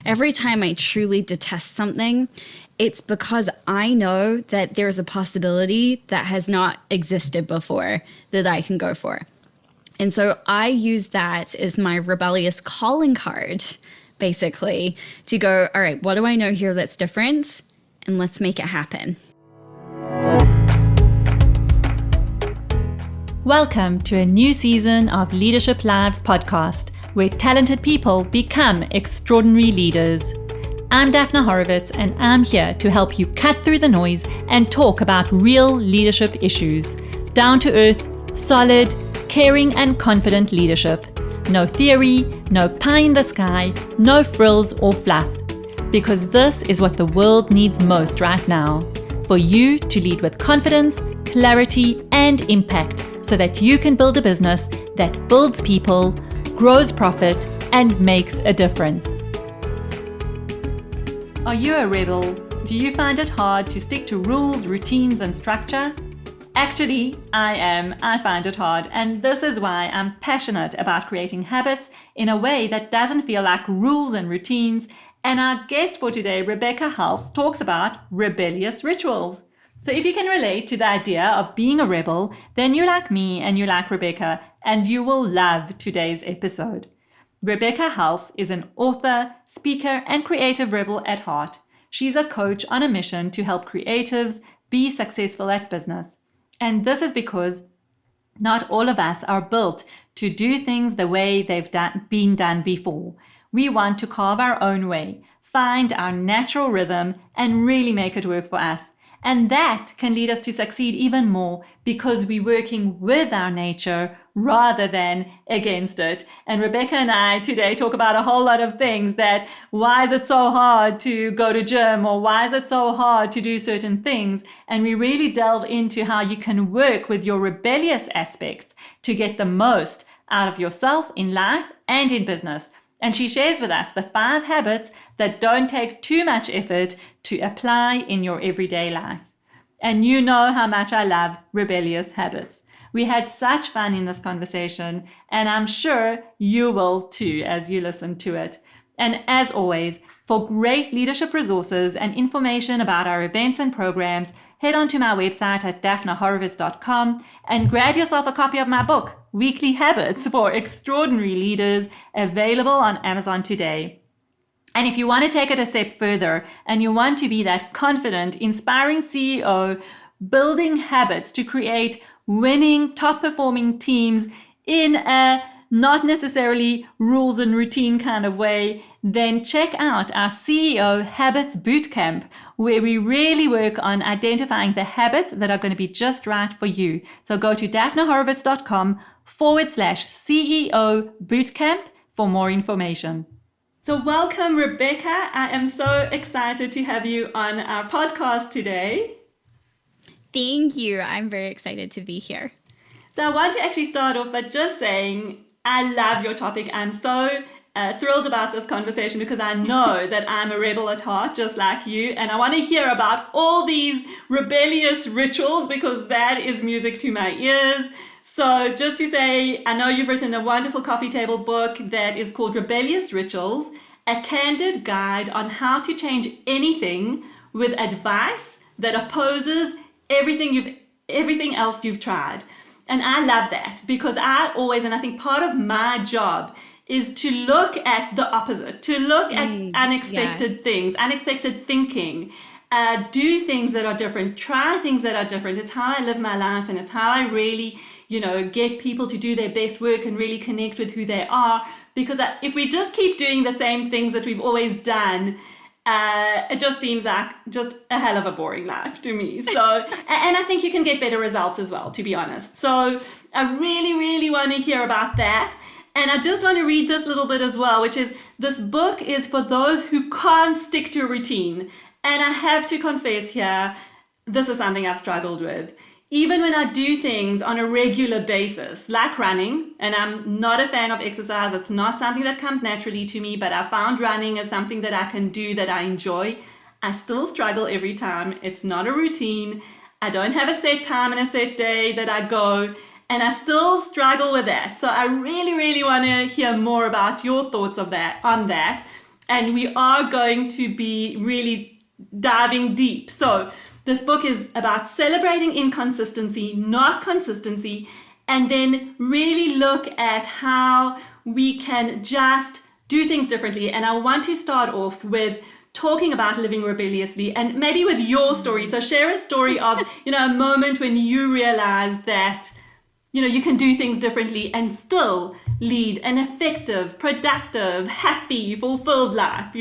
Every time I truly detest something, it's because I know that there's a possibility that has not existed before that I can go for. And so I use that as my rebellious calling card, basically, to go, all right, what do I know here that's different? And let's make it happen. Welcome to a new season of Leadership Live podcast, where talented people become extraordinary leaders. I'm Daphna Horowitz, and I'm here to help you cut through the noise and talk about real leadership issues. Down to earth, solid, caring and confident leadership. No theory, no pie in the sky, no frills or fluff. Because this is what the world needs most right now. For you to lead with confidence, clarity and impact so that you can build a business that builds people, grows profit and makes a difference. Are you a rebel? Do you find it hard to stick to rules, routines and structure? Actually, I am. I find it hard, and this is why I'm passionate about creating habits in a way that doesn't feel like rules and routines. And our guest for today, Rebecca Hulse, talks about rebellious rituals. So if you can relate to the idea of being a rebel, then you're like me and you like Rebecca, and you will love today's episode. Rebecca Hulse is an author, speaker, and creative rebel at heart. She's a coach on a mission to help creatives be successful at business. And this is because not all of us are built to do things the way they've been done before. We want to carve our own way, find our natural rhythm, and really make it work for us. And that can lead us to succeed even more because we're working with our nature rather than against it. And Rebecca and I today talk about a whole lot of things, that why is it so hard to go to gym, or why is it so hard to do certain things? And we really delve into how you can work with your rebellious aspects to get the most out of yourself in life and in business. And she shares with us the 5 habits that don't take too much effort to apply in your everyday life. And you know how much I love rebellious habits. We had such fun in this conversation, and I'm sure you will too as you listen to it. And as always, for great leadership resources and information about our events and programs, head on to my website at daphnahorowitz.com and grab yourself a copy of my book, Weekly Habits for Extraordinary Leaders, available on Amazon today. And if you want to take it a step further and you want to be that confident, inspiring CEO, building habits to create winning, top-performing teams in a not necessarily rules and routine kind of way, then check out our CEO Habits Bootcamp, where we really work on identifying the habits that are going to be just right for you. So go to daphnahorowitz.com/CEO Bootcamp for more information. So welcome, Rebecca. I am so excited to have you on our podcast today. Thank you. I'm very excited to be here. So I want to actually start off by just saying I love your topic. I'm so thrilled about this conversation because I know that I'm a rebel at heart, just like you. And I want to hear about all these rebellious rituals because that is music to my ears. So just to say, I know you've written a wonderful coffee table book that is called Rebellious Rituals, a candid guide on how to change anything with advice that opposes everything else you've tried. And I love that because I always, and I think part of my job is to look at the opposite, to look at unexpected things, unexpected thinking, do things that are different, try things that are different. It's how I live my life, and it's how I really, get people to do their best work and really connect with who they are. Because if we just keep doing the same things that we've always done, it just seems like just a hell of a boring life to me. So, and I think you can get better results as well, to be honest. So I really, really want to hear about that. And I just want to read this little bit as well, which is, this book is for those who can't stick to a routine. And I have to confess here, this is something I've struggled with. Even when I do things on a regular basis, like running, and I'm not a fan of exercise, it's not something that comes naturally to me, but I found running as something that I can do that I enjoy. I still struggle every time. It's not a routine. I don't have a set time and a set day that I go, and I still struggle with that. So I really, really want to hear more about your thoughts on that. and we are going to be really diving deep. So this book is about celebrating inconsistency, not consistency, and then really look at how we can just do things differently. And I want to start off with talking about living rebelliously, and maybe with your story. So share a story of, a moment when you realized that, you can do things differently and still lead an effective, productive, happy, fulfilled life,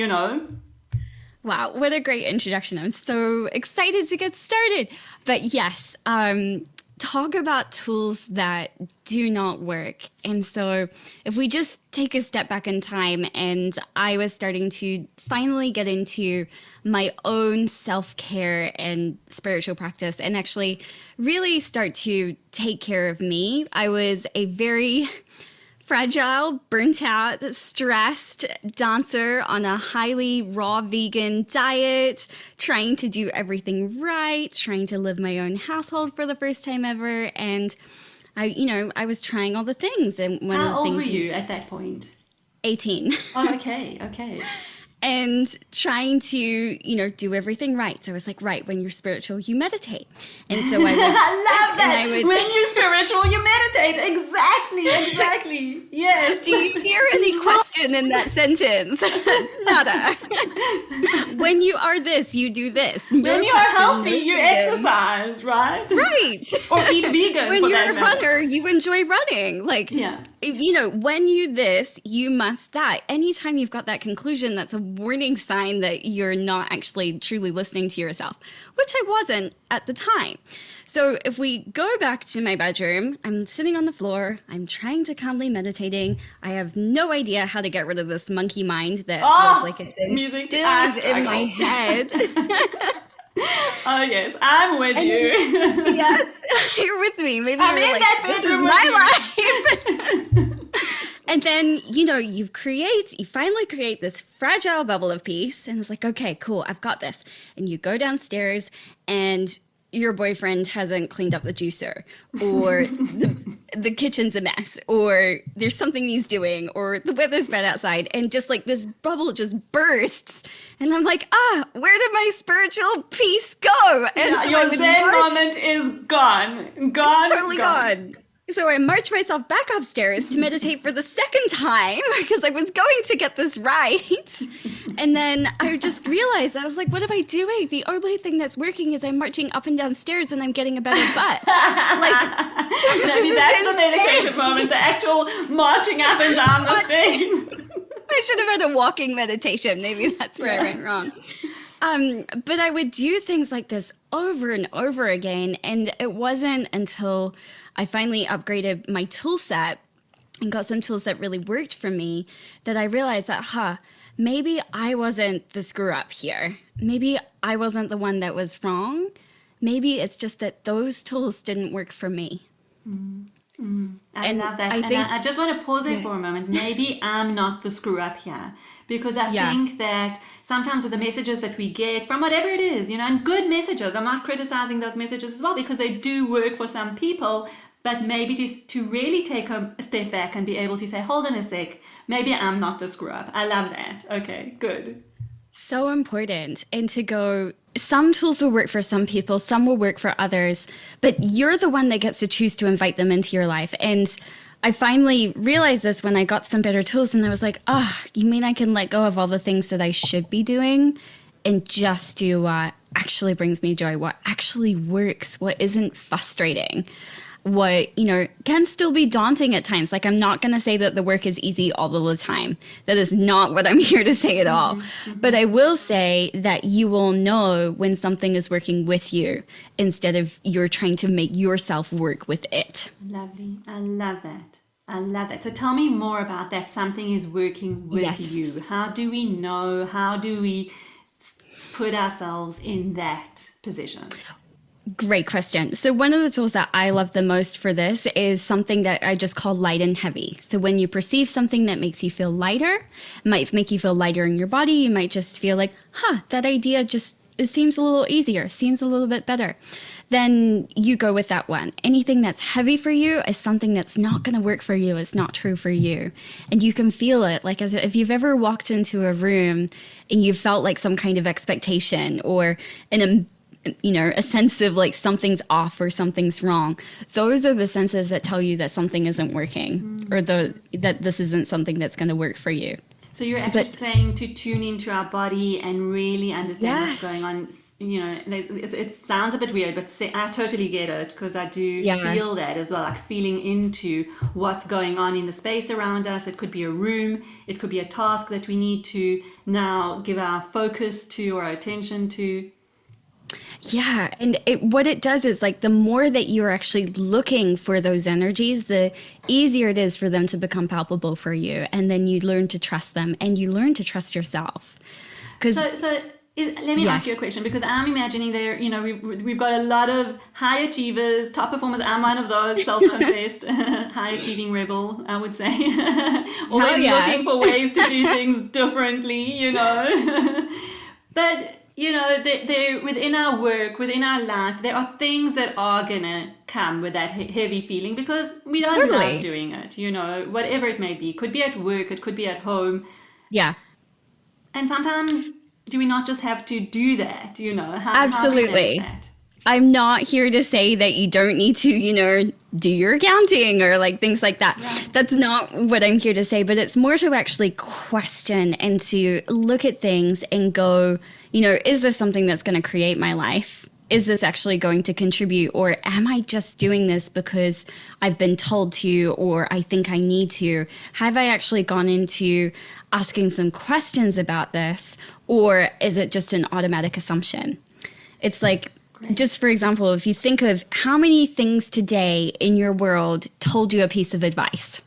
Wow, what a great introduction. I'm so excited to get started. But yes, talk about tools that do not work. And so if we just take a step back in time, and I was starting to finally get into my own self-care and spiritual practice and actually really start to take care of me. I was a very fragile, burnt out, stressed dancer on a highly raw vegan diet, trying to do everything right, trying to live my own household for the first time ever. And I was trying all the things. And one How of the old things were you at that point? 18. Oh, okay. And trying to, do everything right. So I was like, right, when you're spiritual, you meditate. And so I would, I love that. When you're spiritual, you meditate. Exactly. Yes. Do you hear any question in that sentence? Nada. When you are this, you do this. When you are healthy, you exercise, right? Right. Or eat vegan. When you're a runner, you enjoy running. Yeah. When you this, you must that. Anytime you've got that conclusion, that's a warning sign that you're not actually truly listening to yourself, which I wasn't at the time. So if we go back to my bedroom, I'm sitting on the floor, I'm trying to calmly meditating. I have no idea how to get rid of this monkey mind that feels like it's instilled in my head. Oh yes, I'm with you. Yes, you're with me. Maybe I'm you're in like, that this bedroom is my life. And then, you finally create this fragile bubble of peace. And it's like, okay, cool, I've got this. And you go downstairs and your boyfriend hasn't cleaned up the juicer, or the kitchen's a mess, or there's something he's doing, or the weather's bad outside. And just like this bubble just bursts. And I'm like, where did my spiritual peace go? And so your Zen moment is gone. It's totally gone. So I marched myself back upstairs to meditate for the second time because I was going to get this right. And then I just realized, I was like, what am I doing? The only thing that's working is I'm marching up and down stairs and I'm getting a better butt. Maybe that's the meditation moment, the actual marching up and down the stairs. I should have had a walking meditation. Maybe that's where I went wrong. But I would do things like this over and over again. And it wasn't until I finally upgraded my tool set and got some tools that really worked for me that I realized that, maybe I wasn't the screw up here. Maybe I wasn't the one that was wrong. Maybe it's just that those tools didn't work for me. I love that. I just want to pause there for a moment. Maybe I'm not the screw up here. Because I think that sometimes with the messages that we get from whatever it is, and good messages, I'm not criticizing those messages as well because they do work for some people, but maybe to really take a step back and be able to say, hold on a sec, maybe I'm not the screw up. I love that. Okay, good. So important. And to go, some tools will work for some people, some will work for others, but you're the one that gets to choose to invite them into your life. And I finally realized this when I got some better tools, and I was like, you mean I can let go of all the things that I should be doing and just do what actually brings me joy, what actually works, what isn't frustrating, what, can still be daunting at times. Like, I'm not going to say that the work is easy all of the time. That is not what I'm here to say at all. Mm-hmm. But I will say that you will know when something is working with you instead of you're trying to make yourself work with it. Lovely. I love that. So tell me more about that. Something is working with you. How do we know? How do we put ourselves in that position? Great question. So one of the tools that I love the most for this is something that I just call light and heavy. So when you perceive something that makes you feel lighter, it might make you feel lighter in your body. You might just feel like, that idea it seems a little easier, seems a little bit better. then you go with that one. Anything that's heavy for you is something that's not going to work for you. It's not true for you. And you can feel it. Like as if you've ever walked into a room and you felt like some kind of expectation or a sense of like something's off or something's wrong. Those are the senses that tell you that something isn't working or that this isn't something that's going to work for you. So you're actually saying to tune into our body and really understand what's going on. You know, it sounds a bit weird, but I totally get it because I do feel that as well, like feeling into what's going on in the space around us. It could be a room, it could be a task that we need to now give our focus to or our attention to. Yeah. And what it does is like the more that you're actually looking for those energies, the easier it is for them to become palpable for you. And then you learn to trust them and you learn to trust yourself. Let me ask you a question, because I'm imagining we've got a lot of high achievers, top performers. I'm one of those self-confessed high achieving rebel, I would say. Always looking for ways to do things differently, But they're within our work, within our life, there are things that are going to come with that heavy feeling because we don't love doing it, whatever it may be. It could be at work, it could be at home. Yeah. And sometimes, do we not just have to do that, Absolutely. I'm not here to say that you don't need to, do your accounting or like things like that. Yeah. That's not what I'm here to say, but it's more to actually question and to look at things and go, is this something that's going to create my life? Is this actually going to contribute? Or am I just doing this because I've been told to, or I think I need to? Have I actually gone into asking some questions about this? Or is it just an automatic assumption? It's like, just for example, if you think of how many things today in your world told you a piece of advice,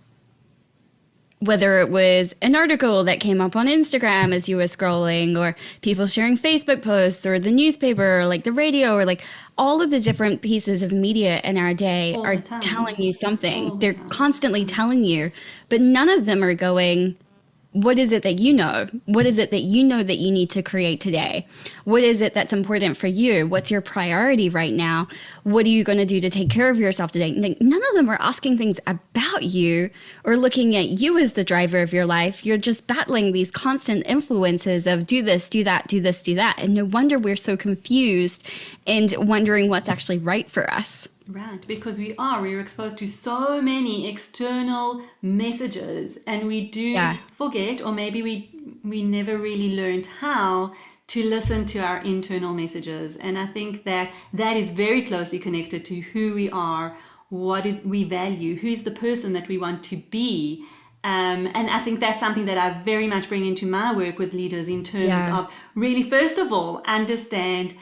whether it was an article that came up on Instagram as you were scrolling, or people sharing Facebook posts, or the newspaper, or like the radio, or like all of the different pieces of media in our day are telling you something. They're constantly telling you, but none of them are going, what is it that you know? What is it that you know that you need to create today? What is it that's important for you? What's your priority right now? What are you going to do to take care of yourself today? None of them are asking things about you or looking at you as the driver of your life. You're just battling these constant influences of do this, do that, do this, do that. And no wonder we're so confused and wondering what's actually right for us. Right, because we're exposed to so many external messages and we do forget, or maybe we never really learned how to listen to our internal messages. And I think that is very closely connected to who we are, what we value, who's the person that we want to be. And I think that's something that I very much bring into my work with leaders in terms of really, first of all, understand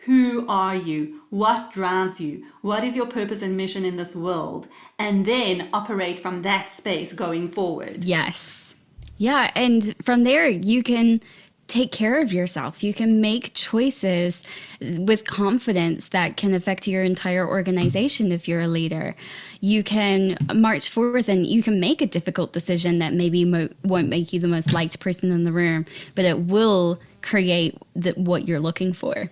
who are you? What drives you? What is your purpose and mission in this world? And then operate from that space going forward. Yes. Yeah. And from there, you can take care of yourself. You can make choices with confidence that can affect your entire organization if you're a leader. You can march forth and you can make a difficult decision that maybe won't make you the most liked person in the room, but it will create what you're looking for.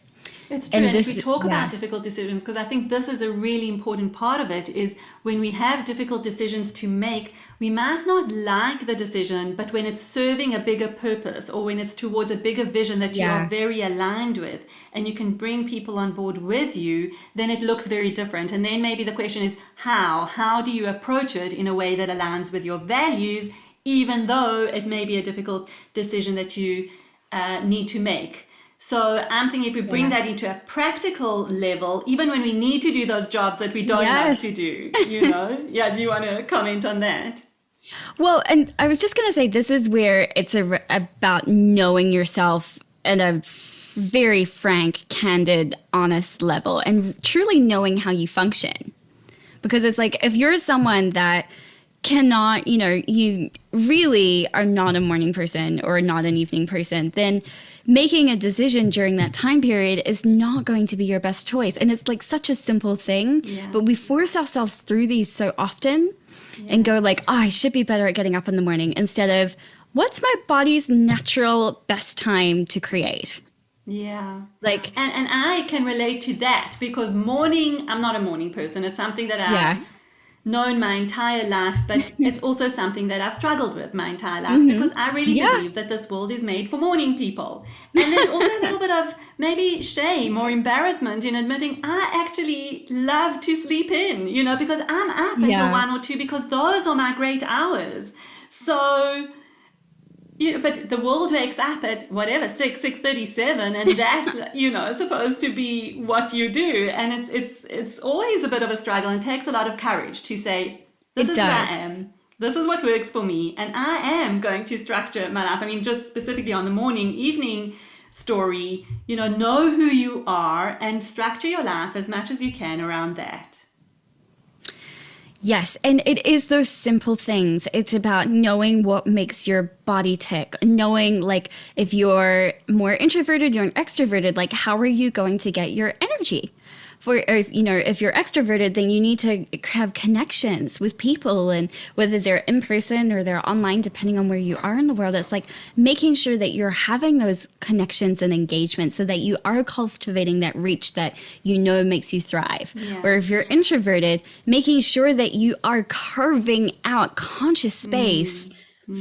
It's true, and we talk about difficult decisions because I think this is a really important part of it is when we have difficult decisions to make, we might not like the decision, but when it's serving a bigger purpose or when it's towards a bigger vision that you are very aligned with and you can bring people on board with you, then it looks very different. And then maybe the question is how do you approach it in a way that aligns with your values, even though it may be a difficult decision that you need to make. So I'm thinking if we bring that into a practical level, even when we need to do those jobs that we don't like to do, do you want to comment on that? Well, and I was just going to say, this is where it's about knowing yourself at a very frank, candid, honest level and truly knowing how you function. Because it's like, if you're someone that cannot, you really are not a morning person or not an evening person, then making a decision during that time period is not going to be your best choice. And it's like such a simple thing, but we force ourselves through these so often and go like, I should be better at getting up in the morning instead of what's my body's natural best time to create? Yeah. Like, and I can relate to that because I'm not a morning person. It's something that I've known my entire life, but it's also something that I've struggled with my entire life because I really believe that this world is made for morning people. And there's also a little bit of maybe shame or embarrassment in admitting I actually love to sleep in, because I'm up until 1 or 2 because those are my great hours. So, but the world wakes up at whatever, 6:37, and that's, supposed to be what you do. And it's always a bit of a struggle and takes a lot of courage to say, this is who I am. This is what works for me. And I am going to structure my life. I mean, just specifically on the morning, evening story, know who you are and structure your life as much as you can around that. Yes, and it is those simple things. It's about knowing what makes your body tick, knowing like if you're more introverted, you're an extroverted, like how are you going to get your energy? If you're extroverted, then you need to have connections with people, and whether they're in person or they're online, depending on where you are in the world, it's like making sure that you're having those connections and engagements so that you are cultivating that reach that makes you thrive. Yeah. Or if you're introverted, making sure that you are carving out conscious space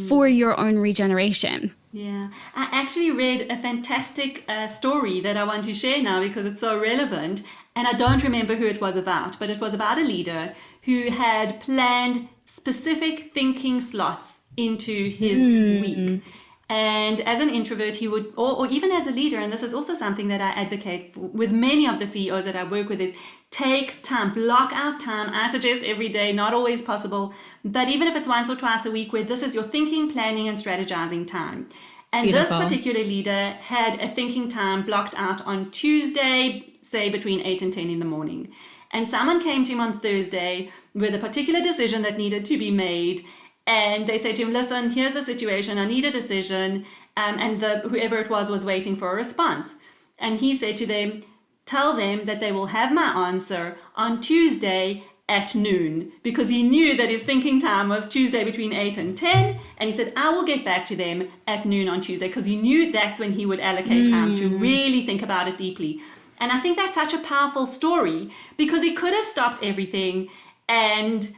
for your own regeneration. Yeah, I actually read a fantastic story that I want to share now because it's so relevant. And I don't remember who it was about, but it was about a leader who had planned specific thinking slots into his week. And as an introvert, he would, or even as a leader, and this is also something that I advocate with many of the CEOs that I work with, is take time, block out time. I suggest every day, not always possible, but even if it's once or twice a week where this is your thinking, planning, and strategizing time. And Beautiful. This particular leader had a thinking time blocked out on Tuesday, say between 8 and 10 in the morning. And someone came to him on Thursday with a particular decision that needed to be made. And they say to him, listen, here's the situation. I need a decision. And whoever it was waiting for a response. And he said to them, tell them that they will have my answer on Tuesday at noon, because he knew that his thinking time was Tuesday between 8 and 10. And he said, I will get back to them at noon on Tuesday, because he knew that's when he would allocate time to really think about it deeply. And I think that's such a powerful story because he could have stopped everything and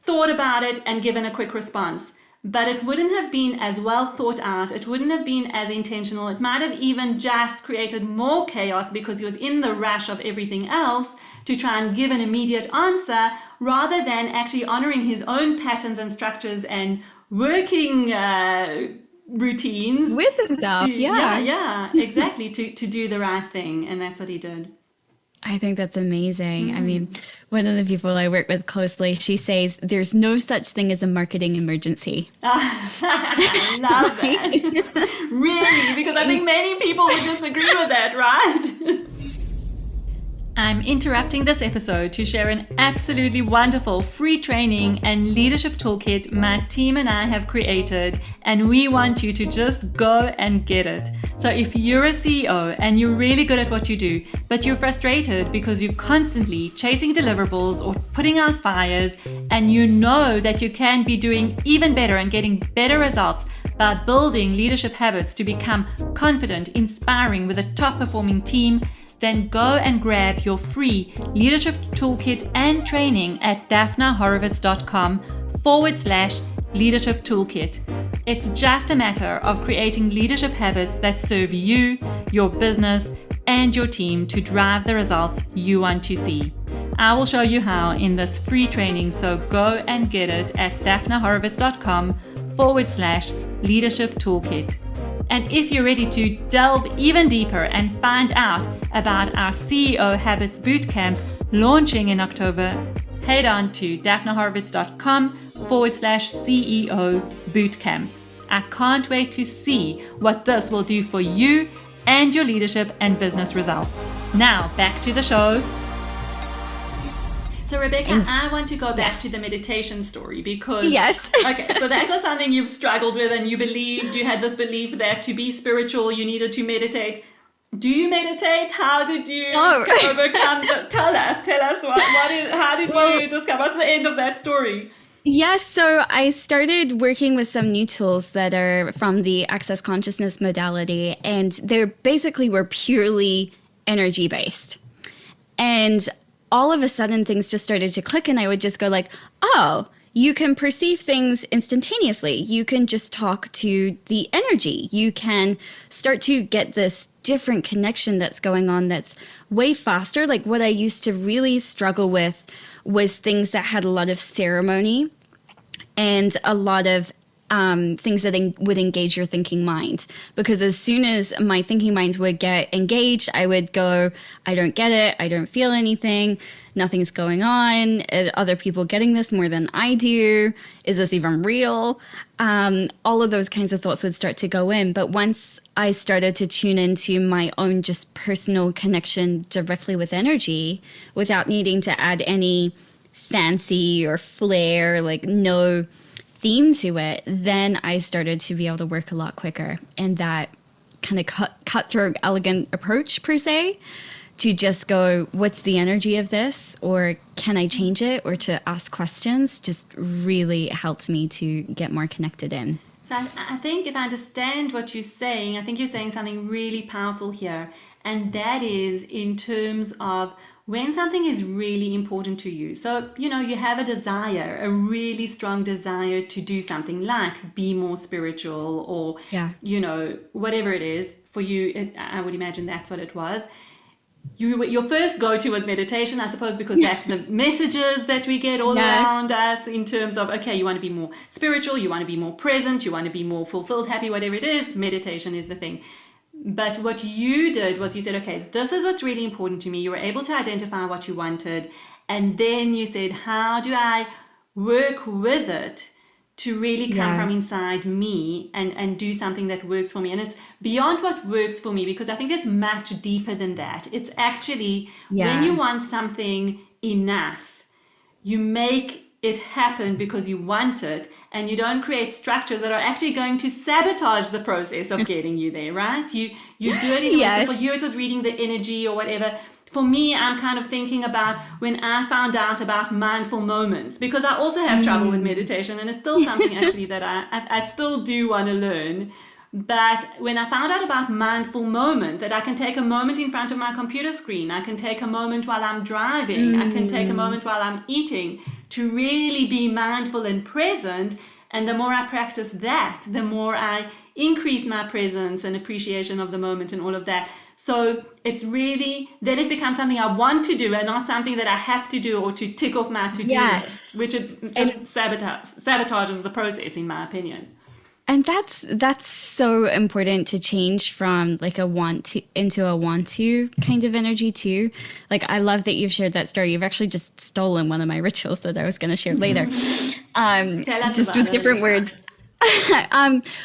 thought about it and given a quick response. But it wouldn't have been as well thought out. It wouldn't have been as intentional. It might have even just created more chaos because he was in the rush of everything else to try and give an immediate answer rather than actually honoring his own patterns and structures and working routines with himself. Exactly, to do the right thing. And that's what he did. I think that's amazing. I mean, one of the people I work with closely, she says there's no such thing as a marketing emergency. I love that. Really, because I think many people would disagree with that, right? I'm interrupting this episode to share an absolutely wonderful free training and leadership toolkit my team and I have created, and we want you to just go and get it. So if you're a CEO and you're really good at what you do, but you're frustrated because you're constantly chasing deliverables or putting out fires, and you know that you can be doing even better and getting better results by building leadership habits to become confident, inspiring with a top performing team, then go and grab your free leadership toolkit and training at daphnahorovitz.com/leadership toolkit. It's just a matter of creating leadership habits that serve you, your business, and your team to drive the results you want to see. I will show you how in this free training, so go and get it at daphnahorovitz.com/leadership toolkit. And if you're ready to delve even deeper and find out about our CEO Habits Bootcamp launching in October, head on to daphnahorovitz.com/CEO Bootcamp. I can't wait to see what this will do for you and your leadership and business results. Now, back to the show. So Rebecca, I want to go back to the meditation story because okay, so that was something you've struggled with, and you had this belief that to be spiritual you needed to meditate. Do you meditate? How did you overcome? Tell us how did you discover? What's the end of that story? Yes, so I started working with some new tools that are from the access consciousness modality, and they're basically were purely energy based. And all of a sudden things just started to click, and I would just go like, oh, you can perceive things instantaneously. You can just talk to the energy. You can start to get this different connection that's going on that's way faster. Like what I used to really struggle with was things that had a lot of ceremony and a lot of things that would engage your thinking mind. Because as soon as my thinking mind would get engaged, I would go, I don't get it. I don't feel anything. Nothing's going on. Are other people getting this more than I do? Is this even real? All of those kinds of thoughts would start to go in. But once I started to tune into my own just personal connection directly with energy without needing to add any fancy or flair, like no theme to it, then I started to be able to work a lot quicker. And that kind of cutthroat, elegant approach per se, to just go, what's the energy of this? Or can I change it? Or to ask questions just really helped me to get more connected in. So I think if I understand what you're saying, I think you're saying something really powerful here. And that is in terms of when something is really important to you. So, you know, you have a desire, a really strong desire to do something like be more spiritual or, you know, whatever it is for you. I would imagine that's what it was. Your first go-to was meditation, I suppose, because that's the messages that we get all around us in terms of, okay, you want to be more spiritual, you want to be more present, you want to be more fulfilled, happy, whatever it is, meditation is the thing. But what you did was you said, okay, this is what's really important to me. You were able to identify what you wanted. And then you said, how do I work with it to really come from inside me and do something that works for me? And it's beyond what works for me, because I think it's much deeper than that. It's actually when you want something enough, you make it happen because you want it. And you don't create structures that are actually going to sabotage the process of getting you there, right? You do it in a way. So for you, it was reading the energy or whatever. For me, I'm kind of thinking about when I found out about mindful moments, because I also have trouble with meditation, and it's still something actually that I still do want to learn. But when I found out about mindful moment, that I can take a moment in front of my computer screen, I can take a moment while I'm driving, I can take a moment while I'm eating, to really be mindful and present. And the more I practice that, the more I increase my presence and appreciation of the moment and all of that. So it's really, then it becomes something I want to do and not something that I have to do or to tick off my to-do list, which it just sabotages the process, in my opinion. And that's so important to change from like a want to into a want to kind of energy too. Like I love that you've shared that story. You've actually just stolen one of my rituals that I was going to share later. Just with different words.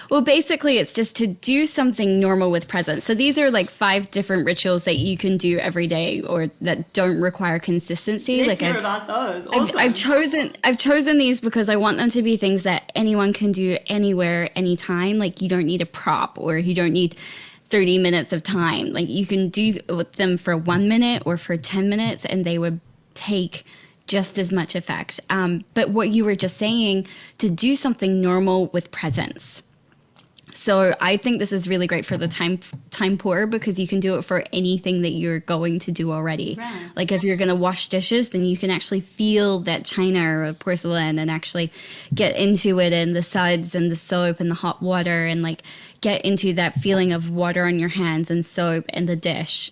Well, basically, it's just to do something normal with presence. So these are like 5 different rituals that you can do every day or that don't require consistency. Let's hear about those. Awesome. I've chosen these because I want them to be things that anyone can do anywhere, anytime. Like you don't need a prop or you don't need 30 minutes of time. Like you can do with them for 1 minute or for 10 minutes and they would take just as much effect. But what you were just saying, to do something normal with presence. So I think this is really great for the time poor, because you can do it for anything that you're going to do already. Right. Like if you're going to wash dishes, then you can actually feel that china or porcelain and actually get into it and the suds and the soap and the hot water and like get into that feeling of water on your hands and soap and the dish.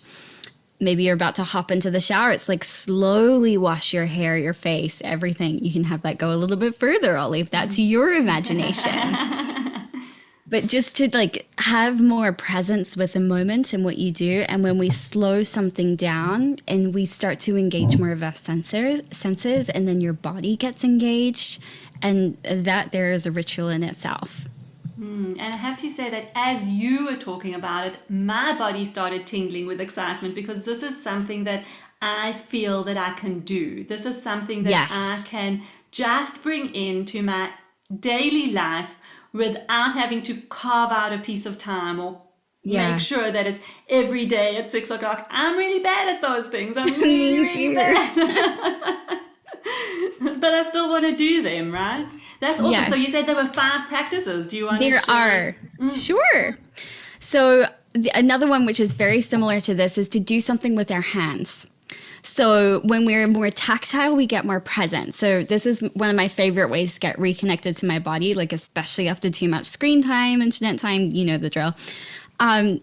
Maybe you're about to hop into the shower. It's like slowly wash your hair, your face, everything. You can have that go a little bit further. I'll leave that to your imagination. But just to like have more presence with the moment and what you do. And when we slow something down and we start to engage more of our senses, and then your body gets engaged, and that there is a ritual in itself. And I have to say that as you were talking about it, my body started tingling with excitement, because this is something that I feel that I can do. This is something that I can just bring into my daily life without having to carve out a piece of time or make sure that it's every day at 6 o'clock. I'm really bad at those things. I'm really, really bad. But I still want to do them, right? That's awesome. Yes. So you said there were 5 practices. Do you want to There share? are. Sure. So another one which is very similar to this is to do something with our hands. So when we're more tactile, we get more present. So this is one of my favorite ways to get reconnected to my body, like especially after too much screen time, internet time, you know the drill.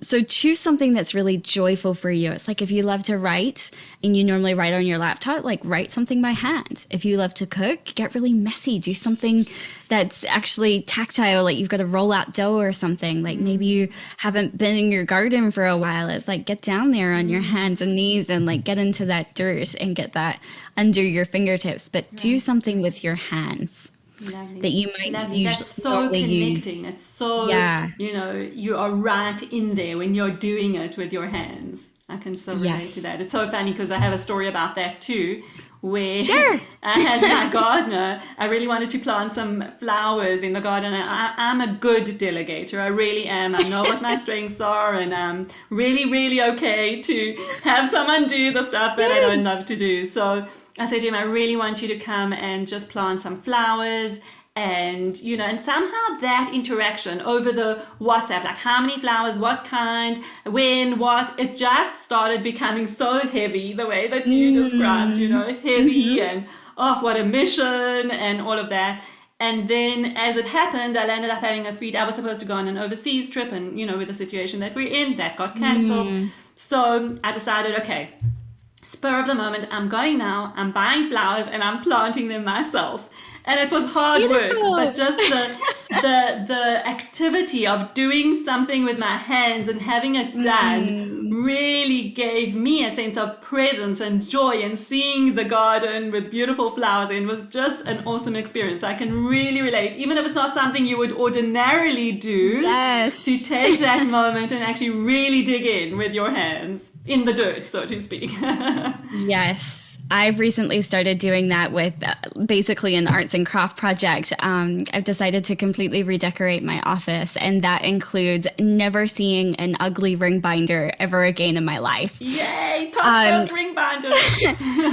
So choose something that's really joyful for you. It's like if you love to write and you normally write on your laptop, like write something by hand. If you love to cook, get really messy. Do something that's actually tactile, like you've got to roll out dough or something. Like maybe you haven't been in your garden for a while. It's like get down there on your hands and knees and like get into that dirt and get that under your fingertips. But do something with your hands. Lovely. That you might Lovely. usually That's so connecting. It's so, you are right in there when you're doing it with your hands. I can so relate to that. It's so funny because I have a story about that too, where I had my gardener. I really wanted to plant some flowers in the garden. I'm a good delegator. I really am. I know what my strengths are, and I'm really, really okay to have someone do the stuff that I don't love to do. So I said to him, I really want you to come and just plant some flowers. And, and somehow that interaction over the WhatsApp, like how many flowers, what kind, when, what, it just started becoming so heavy the way that you described, heavy and, oh, what a mission and all of that. And then as it happened, I ended up having I was supposed to go on an overseas trip and, with the situation that we're in, that got cancelled. So I decided, okay, spur of the moment, I'm going now, I'm buying flowers and I'm planting them myself. And it was hard work, but just the activity of doing something with my hands and having it done really gave me a sense of presence and joy, and seeing the garden with beautiful flowers in was just an awesome experience. I can really relate, even if it's not something you would ordinarily do, to take that moment and actually really dig in with your hands in the dirt, so to speak. Yes. I've recently started doing that with basically an arts and craft project. I've decided to completely redecorate my office, and that includes never seeing an ugly ring binder ever again in my life. Yay! Toss those ring binders!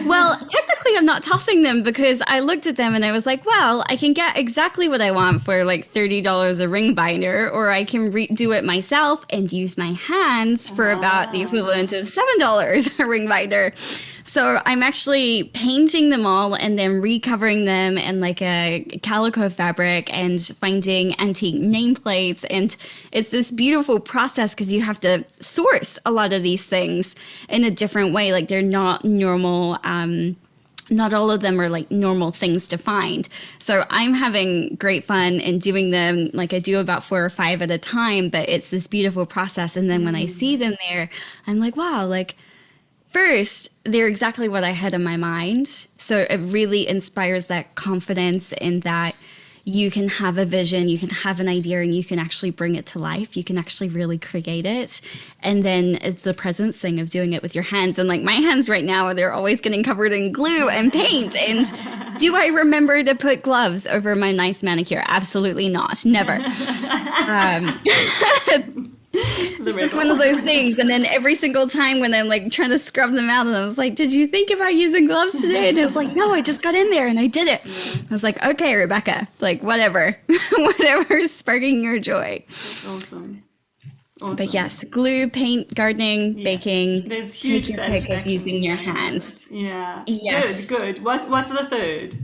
Well, technically I'm not tossing them because I looked at them and I was like, well, I can get exactly what I want for like $30 a ring binder, or I can do it myself and use my hands for about the equivalent of $7 a ring binder. So I'm actually painting them all and then recovering them in like a calico fabric and finding antique nameplates. And it's this beautiful process because you have to source a lot of these things in a different way. Like they're not normal. Not all of them are like normal things to find. So I'm having great fun and doing them. Like I do about 4 or 5 at a time, but it's this beautiful process. And then when I see them there, I'm like, wow, like, first, they're exactly what I had in my mind. So it really inspires that confidence in that you can have a vision, you can have an idea, and you can actually bring it to life. You can actually really create it. And then it's the presence thing of doing it with your hands. And like my hands right now, they're always getting covered in glue and paint. And do I remember to put gloves over my nice manicure? Absolutely not. Never. It's just one of those things. And then every single time when I'm like trying to scrub them out, and I was like, did you think about using gloves today? And it was like, no, I just got in there and I did it. I was like, okay, Rebecca, like whatever is sparking your joy. Awesome. But yes, glue, paint, gardening, baking. There's huge take your pick of using your hands. Yeah. Yes. Good. What's the third?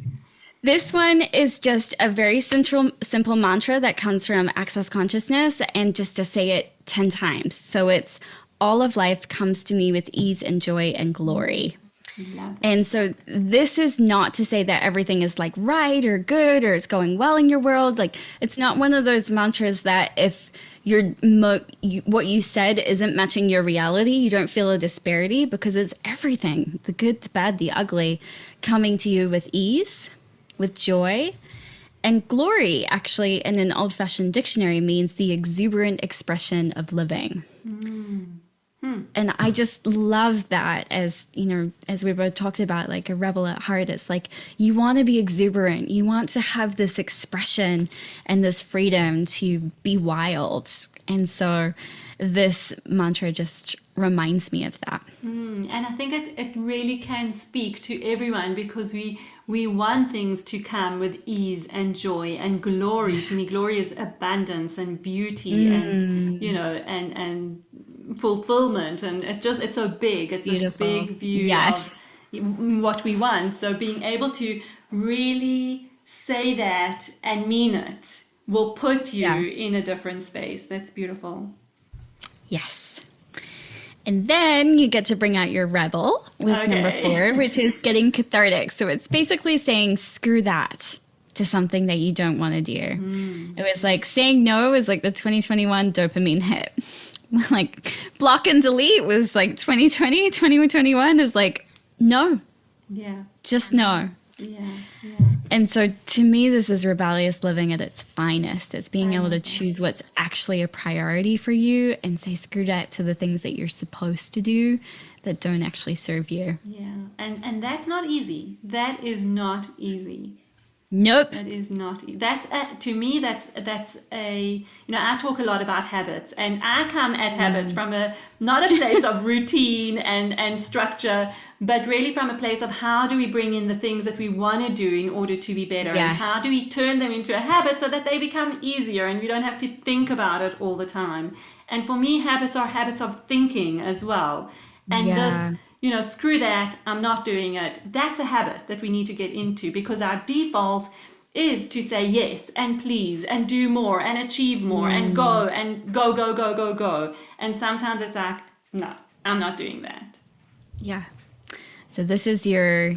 This one is just a very simple mantra that comes from Access Consciousness, and just to say it 10 times. So it's all of life comes to me with ease and joy and glory. And so this is not to say that everything is like right or good or it's going well in your world. Like it's not one of those mantras that if what you said isn't matching your reality, you don't feel a disparity, because it's everything, the good, the bad, the ugly, coming to you with ease, with joy, and glory. Actually, in an old-fashioned dictionary, means the exuberant expression of living. And I just love that, as you know, as we both talked about, like a rebel at heart. It's like you want to be exuberant, you want to have this expression and this freedom to be wild. And so this mantra just reminds me of that. And I think it really can speak to everyone, because we want things to come with ease and joy and glory. To me, glory is abundance and beauty and, you know, and fulfillment. And it's so big. It's Beautiful. this big view Yes. of what we want. So being able to really say that and mean it will put you in a different space. That's beautiful. Yes. And then you get to bring out your rebel with number 4, which is getting cathartic. So it's basically saying screw that to something that you don't want to do. It was like saying no is like the 2021 dopamine hit. Like block and delete was like 2020, 2021 is like no. Yeah. Just no. Yeah. And so to me, this is rebellious living at its finest. It's being able to choose what's actually a priority for you and say screw that to the things that you're supposed to do that don't actually serve you. Yeah. And that's not easy. That is not easy. Nope. That is not. That's to me. That's a. You know, I talk a lot about habits, and I come at habits from not a place of routine and structure, but really from a place of how do we bring in the things that we want to do in order to be better, and how do we turn them into a habit so that they become easier and we don't have to think about it all the time. And for me, habits are habits of thinking as well. And this. You know, screw that, I'm not doing it. That's a habit that we need to get into, because our default is to say yes and please and do more and achieve more and go. And sometimes it's like, no, I'm not doing that. Yeah. So this is your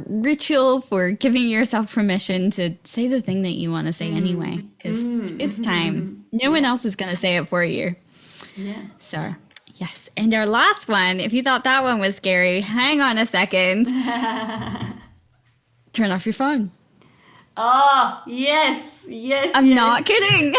ritual for giving yourself permission to say the thing that you want to say anyway, because it's time. No one else is going to say it for you. Yeah. So, yes. And our last one, if you thought that one was scary, hang on a second. Turn off your phone. Oh, yes. I'm not kidding.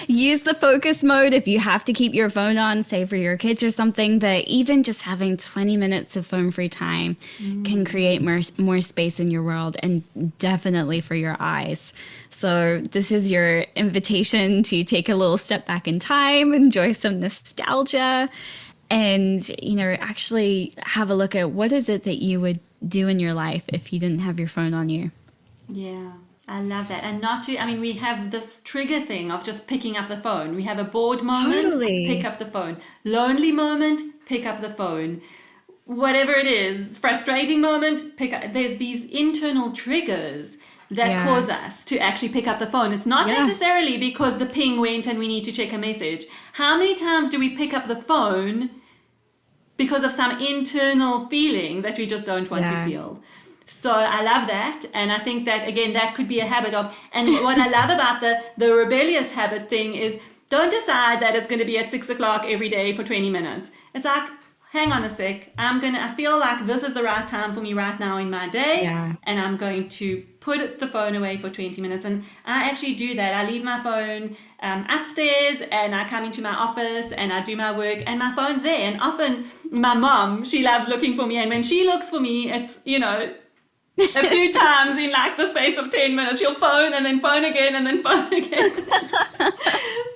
Use the focus mode if you have to keep your phone on, say for your kids or something. But even just having 20 minutes of phone-free time can create more space in your world, and definitely for your eyes. So this is your invitation to take a little step back in time, enjoy some nostalgia, and, you know, actually have a look at what is it that you would do in your life if you didn't have your phone on you. Yeah, I love that. And not to, I mean, we have this trigger thing of just picking up the phone. We have a bored moment, pick up the phone. Lonely moment, pick up the phone. Whatever it is, frustrating moment, pick up. There's these internal triggers that cause us to actually pick up the phone. It's not necessarily because the ping went and we need to check a message. How many times do we pick up the phone because of some internal feeling that we just don't want to feel? So I love that. And I think that, again, that could be a habit of, and what I love about the rebellious habit thing is, don't decide that it's going to be at 6 o'clock every day for 20 minutes. It's like, hang on a sec. I feel like this is the right time for me right now in my day. And I'm going to put the phone away for 20 minutes. And I actually do that. I leave my phone upstairs and I come into my office and I do my work and my phone's there. And often my mom, she loves looking for me. And when she looks for me, it's, you know, a few times in like the space of 10 minutes, she'll phone and then phone again and then phone again.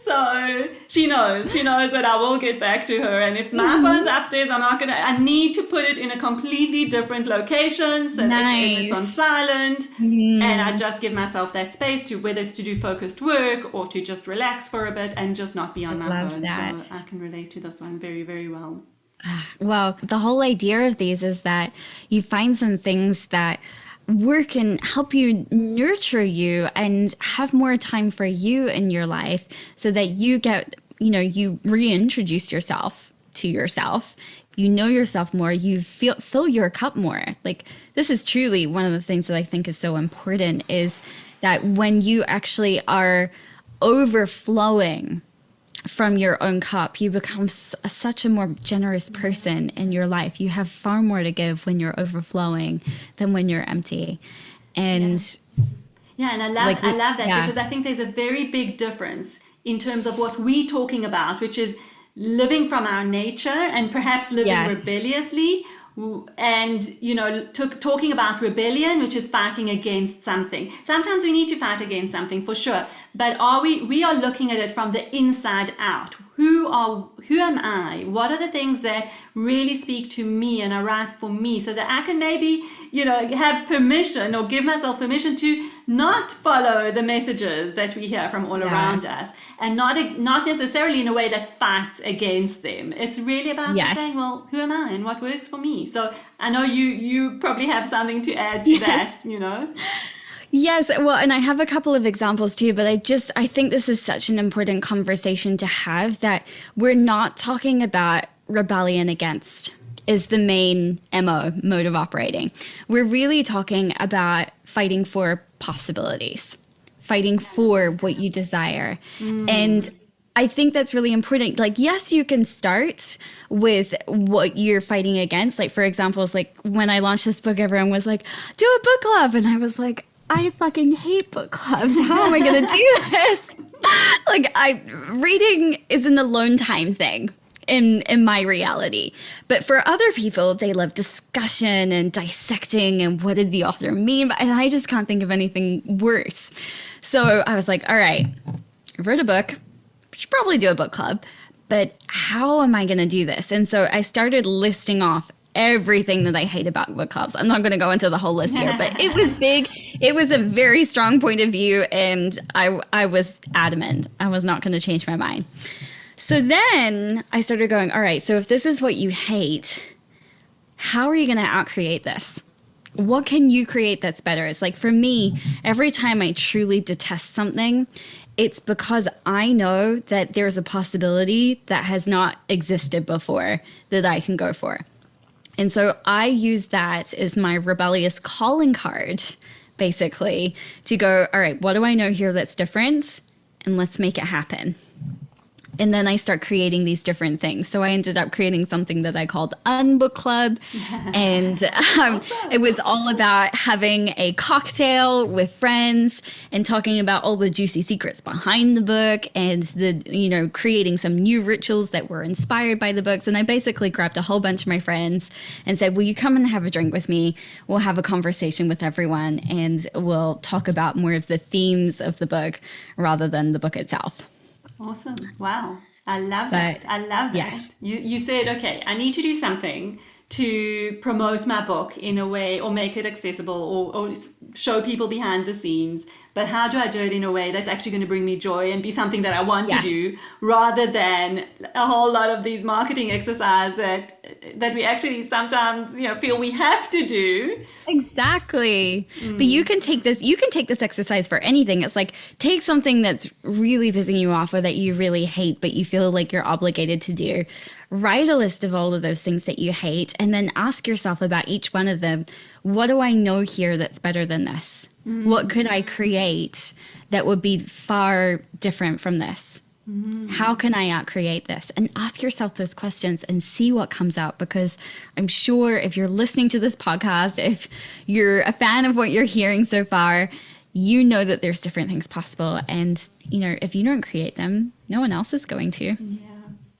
So she knows that I will get back to her. And if my phone's upstairs, I need to put it in a completely different location so that it's on silent. And I just give myself that space to, whether it's to do focused work or to just relax for a bit and just not be on my phone. That. So I can relate to this one very, very well. Well, the whole idea of these is that you find some things that work and help you nurture you and have more time for you in your life so that you get, you reintroduce yourself to yourself. You know yourself more. You fill your cup more. Like, this is truly one of the things that I think is so important, is that when you actually are overflowing from your own cup, you become such a more generous person in your life. You have far more to give when you're overflowing than when you're empty. And and I love that because I think there's a very big difference in terms of what we're talking about, which is living from our nature and perhaps living rebelliously. And, talking about rebellion, which is fighting against something. Sometimes we need to fight against something for sure. But we are looking at it from the inside out. who am I? What are the things that really speak to me and are right for me, so that I can maybe, have permission or give myself permission to not follow the messages that we hear from all around us, and not necessarily in a way that fights against them. It's really about just saying, well, who am I and what works for me? So I know you probably have something to add to that, Yes, well, and I have a couple of examples too, but I think this is such an important conversation to have, that we're not talking about rebellion against is the main mode of operating. We're really talking about fighting for possibilities, fighting for what you desire. And I think that's really important. Like, yes, you can start with what you're fighting against. Like, for example, it's like when I launched this book, everyone was like, do a book club. And I was like, I fucking hate book clubs. How am I going to do this? Reading is an alone time thing in my reality. But for other people, they love discussion and dissecting and what did the author mean? And I just can't think of anything worse. So I was like, all right, I wrote a book. Should probably do a book club. But how am I going to do this? And so I started listing off everything that I hate about book clubs. I'm not going to go into the whole list here, but it was big. It was a very strong point of view, and I was adamant. I was not going to change my mind. So then I started going, all right, so if this is what you hate, how are you going to outcreate this? What can you create that's better? It's like, for me, every time I truly detest something, it's because I know that there's a possibility that has not existed before that I can go for. And so I use that as my rebellious calling card, basically, to go, all right, what do I know here that's different? And let's make it happen. And then I start creating these different things. So I ended up creating something that I called Unbook Club. And it was all about having a cocktail with friends and talking about all the juicy secrets behind the book, and creating some new rituals that were inspired by the books. And I basically grabbed a whole bunch of my friends and said, will you come and have a drink with me? We'll have a conversation with everyone, and we'll talk about more of the themes of the book rather than the book itself. Awesome. Wow. I love that. I love that. Yes. You said, okay, I need to do something to promote my book in a way, or make it accessible, or show people behind the scenes. But how do I do it in a way that's actually going to bring me joy and be something that I want to do, rather than a whole lot of these marketing exercises that we actually sometimes feel we have to do. Exactly. But you can take this exercise for anything. It's like, take something that's really pissing you off or that you really hate, but you feel like you're obligated to do. Write a list of all of those things that you hate, and then ask yourself about each one of them. What do I know here that's better than this? What could I create that would be far different from this? How can I outcreate this? And ask yourself those questions and see what comes out, because I'm sure if you're listening to this podcast, if you're a fan of what you're hearing so far, you know that there's different things possible. And, if you don't create them, no one else is going to. Yeah,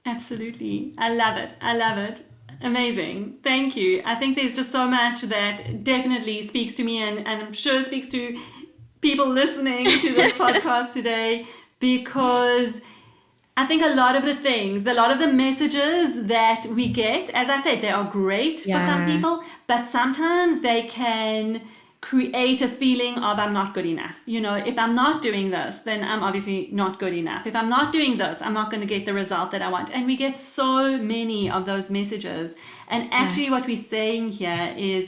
absolutely. I love it. I love it. Amazing. Thank you. I think there's just so much that definitely speaks to me, and I'm sure speaks to people listening to this podcast today, because I think a lot of the messages that we get, as I said, they are great for some people, but sometimes they can create a feeling of, I'm not good enough. If I'm not doing this, then I'm obviously not good enough. If I'm not doing this, I'm not going to get the result that I want. And we get so many of those messages. And actually what we're saying here is,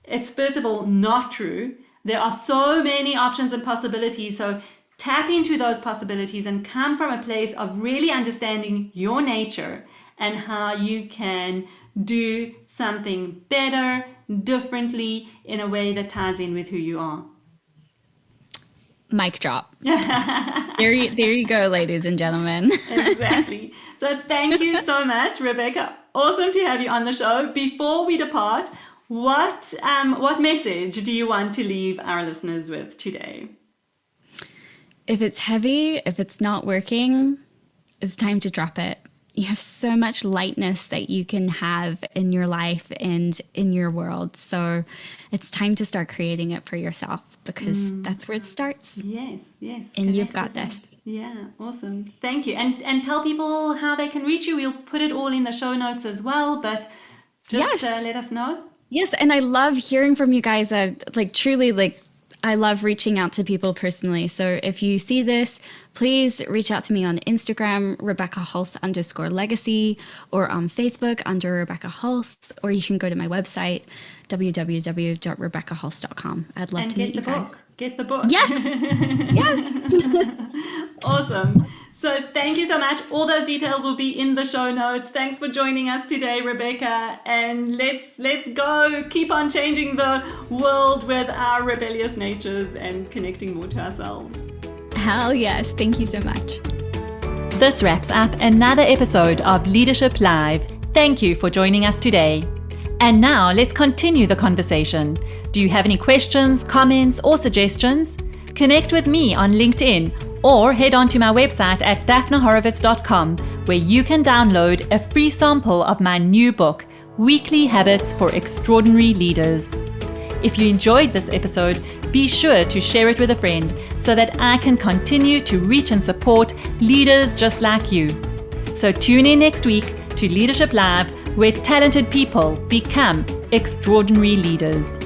it's first of all not true. There are so many options and possibilities. So tap into those possibilities and come from a place of really understanding your nature and how you can do something better, differently, in a way that ties in with who you are. Mic drop. There you go, ladies and gentlemen. Exactly. So thank you so much, Rebecca. Awesome to have you on the show. Before we depart, what message do you want to leave our listeners with today? If it's heavy, if it's not working, it's time to drop it. You have so much lightness that you can have in your life and in your world. So it's time to start creating it for yourself, because that's where it starts. Yes. And you've got this. Yeah, awesome. Thank you. And tell people how they can reach you. We'll put it all in the show notes as well, but just let us know. Yes, and I love hearing from you guys. Truly, I love reaching out to people personally. So if you see this, please reach out to me on Instagram, Rebecca Hulse _legacy, or on Facebook under Rebecca Hulse, or you can go to my website, www.rebeccahulse.com. I'd love to meet you guys. Get the book. Yes. Yes. Awesome. So thank you so much. All those details will be in the show notes. Thanks for joining us today, Rebecca. And let's go keep on changing the world with our rebellious natures and connecting more to ourselves. Hell yes. Thank you so much. This wraps up another episode of Leadership Live. Thank you for joining us today. And now let's continue the conversation. Do you have any questions, comments, or suggestions? Connect with me on LinkedIn or head on to my website at daphnahorovitz.com, where you can download a free sample of my new book, Weekly Habits for Extraordinary Leaders. If you enjoyed this episode, be sure to share it with a friend so that I can continue to reach and support leaders just like you. So tune in next week to Leadership Live, where talented people become extraordinary leaders.